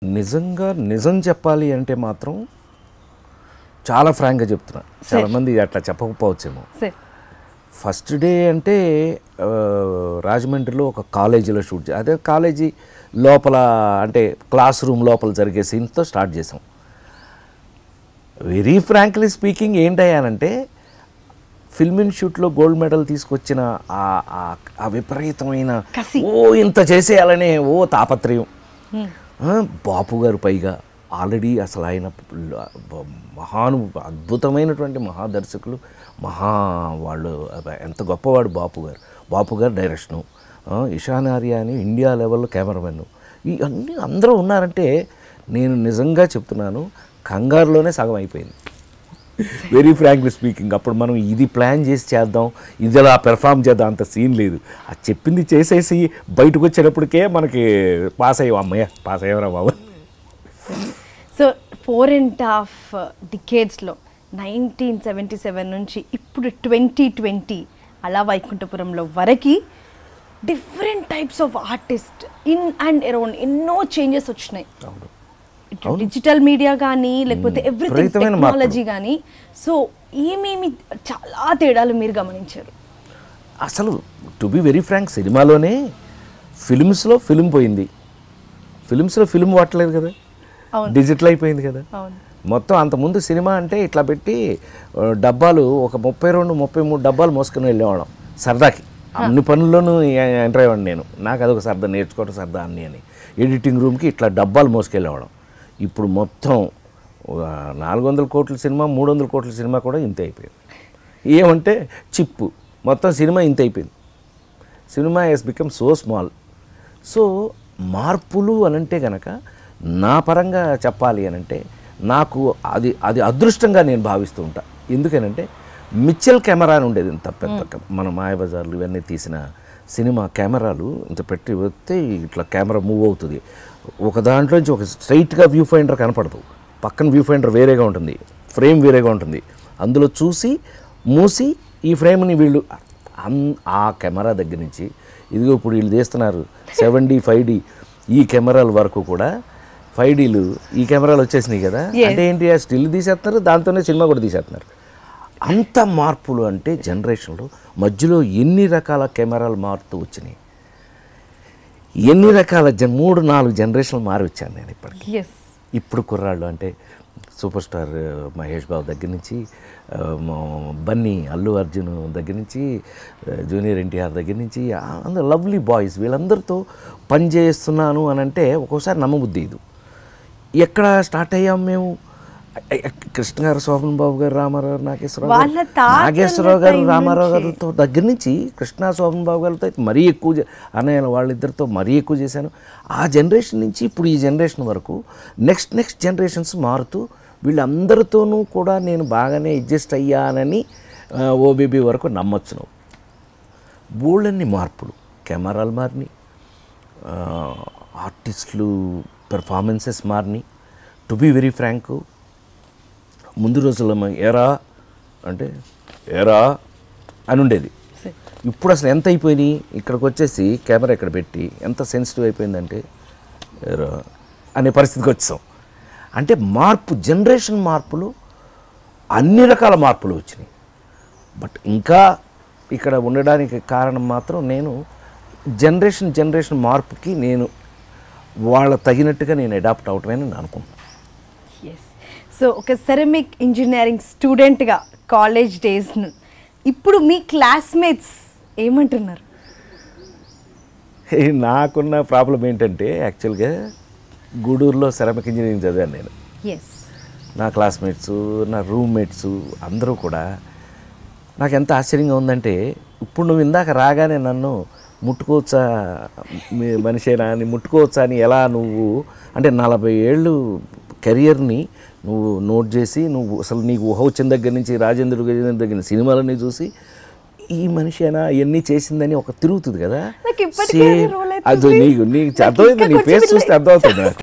నిజంగా నిజం చెప్పాలి అంటే మాత్రం చాలా ఫ్రాంక్గా చెప్తున్నా. చాలామంది అట్లా చెప్పకపోవచ్చేమో. ఫస్ట్ డే అంటే రాజమండ్రిలో ఒక కాలేజీలో షూట్ అదే కాలేజీ లోపల అంటే క్లాస్ రూమ్ లోపల జరిగే సీన్తో స్టార్ట్ చేసాం. వెరీ ఫ్రాంక్లీ స్పీకింగ్ ఏంటయ్యానంటే ఫిల్మ్ ఇన్స్టిట్యూట్లో గోల్డ్ మెడల్ తీసుకొచ్చిన ఆ విపరీతమైన ఇంత చేసేయాలనే తాపత్రయం. బాపు గారు పైగా ఆల్రెడీ అసలు ఆయన అద్భుతమైనటువంటి మహాదర్శకులు, వాళ్ళు ఎంత గొప్పవాడు బాపు గారు డైరెక్షను, ఇషాన్ ఆర్య అని ఇండియా లెవెల్లో కెమెరామెన్, ఇవన్నీ అందరూ ఉన్నారంటే నేను నిజంగా చెప్తున్నాను కంగారులోనే సగం అయిపోయింది. Very frankly speaking. అప్పుడు మనం ఇది ప్లాన్ చేసి చేద్దాం, ఇది అలా పెర్ఫామ్ చేద్దాం అంత సీన్ లేదు. అది చెప్పింది చేసేసి బయటకు వచ్చేటప్పటికే మనకి పాస్ అయ్యాం. అమ్మయ్య పాస్ అయ్యారా బాబు. సో 4.5 డికేడ్స్లో 1977 నుంచి ఇప్పుడు 2020 అలా వైకుంఠపురంలో వరకు different types of artist in and around ఎన్నో చేంజెస్ వచ్చినాయి. డిజిటల్ మీడియా కానీ లేకపోతే ఎవ్రీథింగ్ టెక్నాలజీ కానీ. సో ఏమేమి చాలా తేడాలు మీరు గమనించారు? అసలు టు బి వెరీ ఫ్రాంక్, సినిమాలోనే ఫిల్మ్స్లో ఫిల్మ్ పోయింది, ఫిల్మ్స్లో ఫిల్మ్ వాడలేదు కదా, డిజిటల్ అయిపోయింది కదా మొత్తం. అంతకుముందు సినిమా అంటే ఇట్లా పెట్టి డబ్బాలు ఒక 32-33 డబ్బాలు మోసుకొని వెళ్ళేవాళ్ళం సరదాకి. అన్ని పనుల్లోనూ ఎంటర్ అయ్యేవాడిని నేను. నాకు అదొక సరదా, నేర్చుకోవడం సరదా అన్నీ అని. ఎడిటింగ్ రూమ్కి ఇట్లా డబ్బాలు మోసుకెళ్ళేవాళ్ళం. ఇప్పుడు మొత్తం 400 కోట్ల సినిమా, 300 కోట్ల సినిమా కూడా ఇంతే అయిపోయింది. ఏమంటే చిప్పు మొత్తం సినిమా ఇంత అయిపోయింది. Cinema has become so small. So మార్పులు అనంటే కనుక నా పరంగా చెప్పాలి అనంటే నాకు అది అదృష్టంగా నేను భావిస్తూ ఉంటా. ఎందుకనంటే మిచెల్ కెమెరా అని ఉండేది, ఇంత పెద్ద మన మాయాబజార్లు ఇవన్నీ తీసిన సినిమా కెమెరాలు ఇంత పెట్టి వస్తే ఇట్లా కెమెరా మూవ్ అవుతుంది. ఒక దాంట్లోంచి ఒక స్ట్రైట్గా వ్యూ ఫైండర్ కనపడదు, పక్కన వ్యూ ఫైండర్ వేరేగా ఉంటుంది, ఫ్రేమ్ వేరేగా ఉంటుంది. అందులో చూసి మూసి ఈ ఫ్రేమ్ని వీళ్ళు ఆ కెమెరా దగ్గర నుంచి ఇదిగో ఇప్పుడు వీళ్ళు తీస్తున్నారు 7D 5D ఈ కెమెరాల వరకు కూడా 5Dలు ఈ కెమెరాలు వచ్చేసినాయి కదా. అంటే ఏంటి, ఆ స్టిల్ తీసేస్తున్నారు, దాంతోనే సినిమా కూడా తీసేస్తున్నారు. అంత మార్పులు అంటే జనరేషన్లో మధ్యలో ఎన్ని రకాల కెమెరాలు మారుతూ వచ్చినాయి, ఎన్ని రకాల 3-4 జనరేషన్లు మారి వచ్చాను నేను ఇప్పటికి. ఇప్పుడు కుర్రాళ్ళు అంటే సూపర్ స్టార్ మహేష్ బాబు దగ్గర నుంచి బన్నీ అల్లు అర్జున్ దగ్గర నుంచి జూనియర్ ఎన్టీఆర్ దగ్గర నుంచి అందరూ లవ్లీ బాయ్స్, వీళ్ళందరితో పనిచేస్తున్నాను అని అంటే ఒక్కోసారి నమ్మబుద్ధి ఇది. ఎక్కడ స్టార్ట్ అయ్యాం మేము, కృష్ణ గారు, శోభన్ బాబు గారు, రామారావు, నాగేశ్వరరావు గారు, రామారావు గారితో దగ్గర నుంచి కృష్ణ, శోభన్ బాబు గారితో మరీ ఎక్కువ అన్నయ్య వాళ్ళిద్దరితో మరీ ఎక్కువ చేశాను. ఆ జనరేషన్ నుంచి ఇప్పుడు ఈ జనరేషన్ వరకు నెక్స్ట్ జనరేషన్స్ మారుతూ వీళ్ళందరితోనూ కూడా నేను బాగానే అడ్జస్ట్ అయ్యానని ఓబీబీ వరకు నమ్మొచ్చును. బోల్డన్ని మార్పులు, కెమెరాలు మారినాయి, ఆర్టిస్టులు పెర్ఫార్మెన్సెస్ మారినాయి. టు బీ వెరీ ఫ్రాంక్, ముందు రోజుల్లో ఏరా అంటే ఏరా అని ఉండేది. ఇప్పుడు అసలు ఎంత అయిపోయినాయి, ఇక్కడికి వచ్చేసి కెమెరా ఇక్కడ పెట్టి ఎంత సెన్సిటివ్ అయిపోయిందంటే ఏరా అనే పరిస్థితికి వచ్చాం. అంటే మార్పు, జనరేషన్ మార్పులు, అన్ని రకాల మార్పులు వచ్చినాయి. బట్ ఇంకా ఇక్కడ ఉండడానికి కారణం మాత్రం నేను జనరేషన్ మార్పుకి నేను వాళ్ళ తగినట్టుగా నేను అడాప్ట్ అవటమని నేను అనుకుంటున్నాను. సో ఒక సెరమిక్ ఇంజనీరింగ్ స్టూడెంట్గా కాలేజ్ డేస్ ఇప్పుడు మీ క్లాస్మేట్స్ ఏమంటున్నారు? నాకున్న ప్రాబ్లం ఏంటంటే యాక్చువల్గా గూడూరులో సెరమిక్ ఇంజనీరింగ్ చదివాను నేను. నా క్లాస్మేట్స్, నా రూమ్మేట్స్ అందరూ కూడా నాకు ఎంత ఆశ్చర్యంగా ఉందంటే, ఇప్పుడు నువ్వు ఇందాక రాగానే నన్ను ముట్టుకోవచ్చా, మనిషేనా అని ముట్టుకోవచ్చా అని ఎలా నువ్వు అంటే 40 ఏళ్ళు కెరియర్ని నువ్వు నోట్ చేసి నువ్వు అసలు నీకు ఊహ వచ్చిన దగ్గర నుంచి రాజేంద్ర దగ్గర సినిమాలన్నీ చూసి ఈ మనిషేనా ఇవన్నీ చేసిందని ఒక తిరుగుతుంది కదా. అది నీకు అర్థమైంది, నీ ఫేస్ చూస్తే అర్థమవుతుంది.